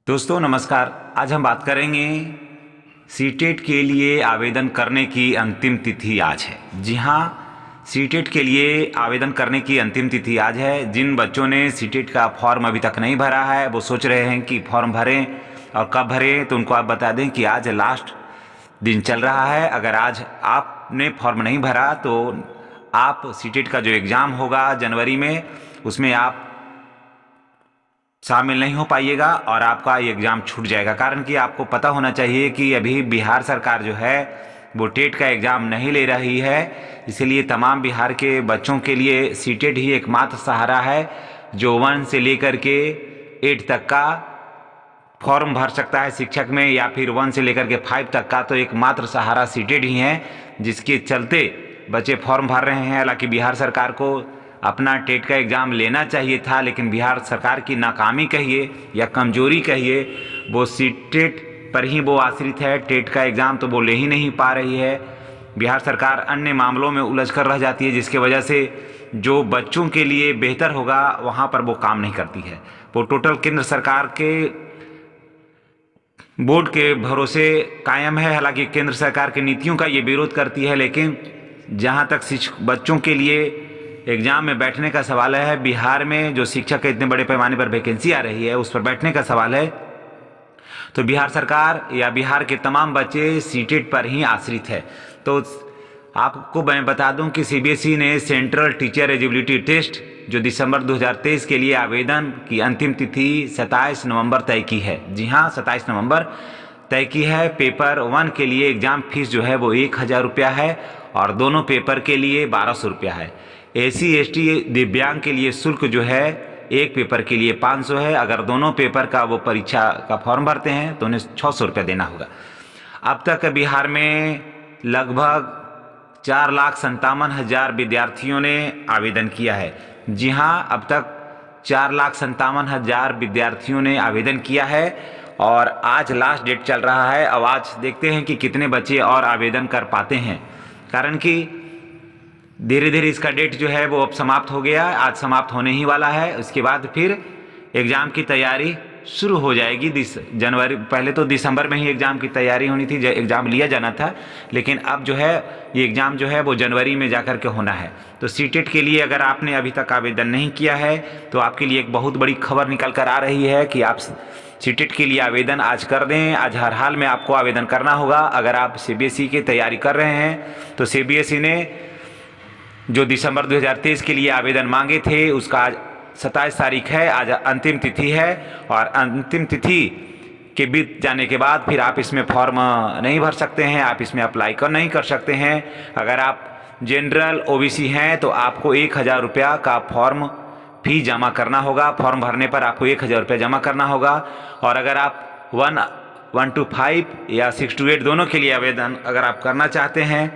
दोस्तों नमस्कार। आज हम बात करेंगे सीटेट के लिए आवेदन करने की अंतिम तिथि आज है। जी हाँ, सीटेट के लिए आवेदन करने की अंतिम तिथि आज है। जिन बच्चों ने सीटेट का फॉर्म अभी तक नहीं भरा है, वो सोच रहे हैं कि फॉर्म भरें और कब भरें, तो उनको आप बता दें कि आज लास्ट दिन चल रहा है। अगर आज आपने फॉर्म नहीं भरा तो आप सीटेट का जो एग्ज़ाम होगा जनवरी में, उसमें आप शामिल नहीं हो पाइएगा और आपका ये एग्ज़ाम छूट जाएगा। कारण कि आपको पता होना चाहिए कि अभी बिहार सरकार जो है वो टेट का एग्ज़ाम नहीं ले रही है। इसीलिए तमाम बिहार के बच्चों के लिए सीटेट ही एकमात्र सहारा है जो 1 से लेकर के 8 तक का फॉर्म भर सकता है शिक्षक में, या फिर 1 से लेकर के 5 तक का। तो एकमात्र सहारा सीटेट ही है, जिसके चलते बच्चे फॉर्म भर रहे हैं। हालांकि बिहार सरकार को अपना टेट का एग्ज़ाम लेना चाहिए था, लेकिन बिहार सरकार की नाकामी कहिए या कमजोरी कहिए, वो सीटेट पर ही वो आश्रित है। टेट का एग्ज़ाम तो वो ले ही नहीं पा रही है। बिहार सरकार अन्य मामलों में उलझ कर रह जाती है, जिसके वजह से जो बच्चों के लिए बेहतर होगा वहाँ पर वो काम नहीं करती है। वो टोटल केंद्र सरकार के बोर्ड के भरोसे कायम है। हालांकि केंद्र सरकार की नीतियों का ये विरोध करती है, लेकिन जहाँ तक बच्चों के लिए एग्ज़ाम में बैठने का सवाल है, बिहार में जो शिक्षक के इतने बड़े पैमाने पर वैकेंसी आ रही है, उस पर बैठने का सवाल है, तो बिहार सरकार या बिहार के तमाम बच्चे सीटेट पर ही आश्रित है। तो आपको मैं बता दूं कि सीबीएसई ने सेंट्रल टीचर एलिजिबिलिटी टेस्ट जो दिसंबर 2023 के लिए आवेदन की अंतिम तिथि 27 नवंबर तय की है। जी हाँ, 27 नवंबर तय की है। पेपर 1 के लिए एग्ज़ाम फीस जो है वो 1000 रुपया है और दोनों पेपर के लिए 1200 रुपया है। एसी एसटी दिव्यांग के लिए शुल्क जो है एक पेपर के लिए 500 है। अगर दोनों पेपर का वो परीक्षा का फॉर्म भरते हैं तो उन्हें 600 रुपया देना होगा। अब तक बिहार में लगभग 4,57,000 विद्यार्थियों ने आवेदन किया है। जी हाँ, अब तक 4,57,000 विद्यार्थियों ने आवेदन किया है और आज लास्ट डेट चल रहा है। अब आज देखते हैं कि कितने बच्चे और आवेदन कर पाते हैं, कारण कि धीरे धीरे इसका डेट जो है वो अब समाप्त हो गया, आज समाप्त होने ही वाला है। उसके बाद फिर एग्ज़ाम की तैयारी शुरू हो जाएगी। जनवरी, पहले तो दिसंबर में ही एग्ज़ाम की तैयारी होनी थी, एग्ज़ाम लिया जाना था, लेकिन अब जो है ये एग्ज़ाम जो है वो जनवरी में जाकर के होना है। तो सीटेट के लिए अगर आपने अभी तक आवेदन नहीं किया है तो आपके लिए एक बहुत बड़ी खबर निकल कर आ रही है कि आप सीटेट के लिए आवेदन आज कर दें। आज हर हाल में आपको आवेदन करना होगा। अगर आप सीबीएसई की तैयारी कर रहे हैं तो सीबीएसई ने जो दिसंबर 2023 के लिए आवेदन मांगे थे उसका आज 27 तारीख है, आज अंतिम तिथि है। और अंतिम तिथि के बीत जाने के बाद फिर आप इसमें फॉर्म नहीं भर सकते हैं, आप इसमें अप्लाई नहीं कर सकते हैं। अगर आप जनरल ओबीसी हैं तो आपको 1000 रुपया का फॉर्म फी जमा करना होगा। फॉर्म भरने पर आपको 1000 रुपया जमा करना होगा। और अगर आप 1 to 5 या 6 to 8 दोनों के लिए आवेदन अगर आप करना चाहते हैं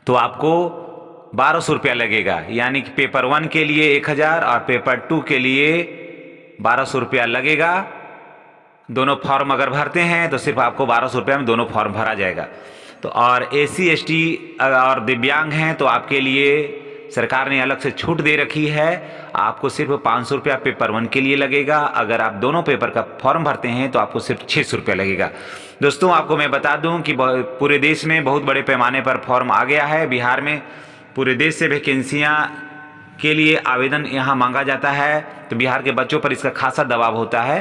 तो आपको 1200 रुपया लगेगा। यानी कि पेपर 1 के लिए 1000 और पेपर 2 के लिए 1200 रुपया लगेगा। दोनों फॉर्म अगर भरते हैं तो सिर्फ आपको 1200 रुपया में दोनों फॉर्म भरा जाएगा। तो और एसी एसटी और दिव्यांग हैं तो आपके लिए सरकार ने अलग से छूट दे रखी है। आपको सिर्फ 500 रुपया पेपर 1 के लिए लगेगा। अगर आप दोनों पेपर का फॉर्म भरते हैं तो आपको सिर्फ 600 रुपया लगेगा। दोस्तों आपको मैं बता दूं कि पूरे देश में बहुत बड़े पैमाने पर फॉर्म आ गया है। बिहार में पूरे देश से वैकेंसियाँ के लिए आवेदन यहाँ मांगा जाता है, तो बिहार के बच्चों पर इसका खासा दबाव होता है।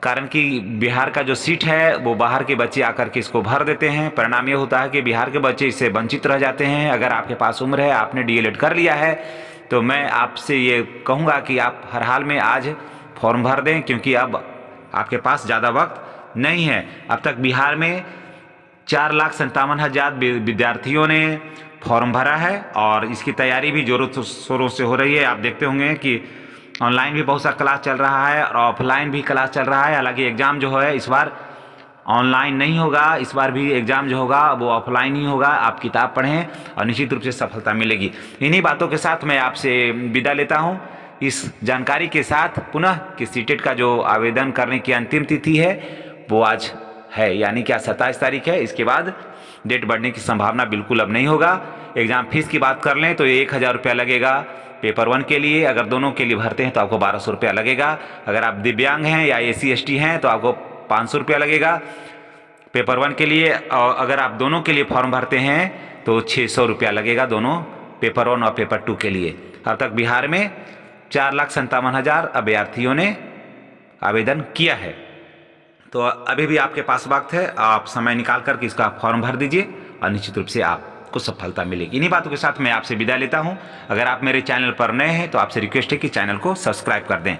कारण कि बिहार का जो सीट है वो बाहर के बच्चे आकर के इसको भर देते हैं। परिणाम ये होता है कि बिहार के बच्चे इससे वंचित रह जाते हैं। अगर आपके पास उम्र है, आपने डीएलएड कर लिया है, तो मैं आपसे ये कहूँगा कि आप हर हाल में आज फॉर्म भर दें, क्योंकि अब आपके पास ज़्यादा वक्त नहीं है। अब तक बिहार में 4,57,000 विद्यार्थियों ने फॉर्म भरा है और इसकी तैयारी भी जोरों शोरों से हो रही है। आप देखते होंगे कि ऑनलाइन भी बहुत सा क्लास चल रहा है और ऑफलाइन भी क्लास चल रहा है। हालांकि एग्ज़ाम जो है इस बार ऑनलाइन नहीं होगा, इस बार भी एग्ज़ाम जो होगा वो ऑफलाइन ही होगा। आप किताब पढ़ें और निश्चित रूप से सफलता मिलेगी। इन्हीं बातों के साथ मैं आपसे विदा लेता हूँ, इस जानकारी के साथ पुनः कि सीटेट का जो आवेदन करने की अंतिम तिथि है वो आज है, यानी कि आज 27 तारीख है। इसके बाद डेट बढ़ने की संभावना बिल्कुल अब नहीं होगा। एग्ज़ाम फीस की बात कर लें तो 1000 रुपया लगेगा पेपर 1 के लिए अगर दोनों के लिए भरते हैं तो आपको 1200 रुपया लगेगा। अगर आप दिव्यांग हैं या SC/ST हैं तो आपको 500 रुपया लगेगा पेपर 1 के लिए। और अगर आप दोनों के लिए फॉर्म भरते हैं तो 600 रुपया लगेगा दोनों पेपर 1 और पेपर 2 के लिए। अब तक बिहार में 4,57,000 अभ्यर्थियों ने आवेदन किया है। तो अभी भी आपके पास वक्त है, आप समय निकाल कर के इसका फॉर्म भर दीजिए और निश्चित रूप से आपको सफलता मिलेगी। इन्हीं बातों के साथ मैं आपसे विदा लेता हूं। अगर आप मेरे चैनल पर नए हैं तो आपसे रिक्वेस्ट है कि चैनल को सब्सक्राइब कर दें।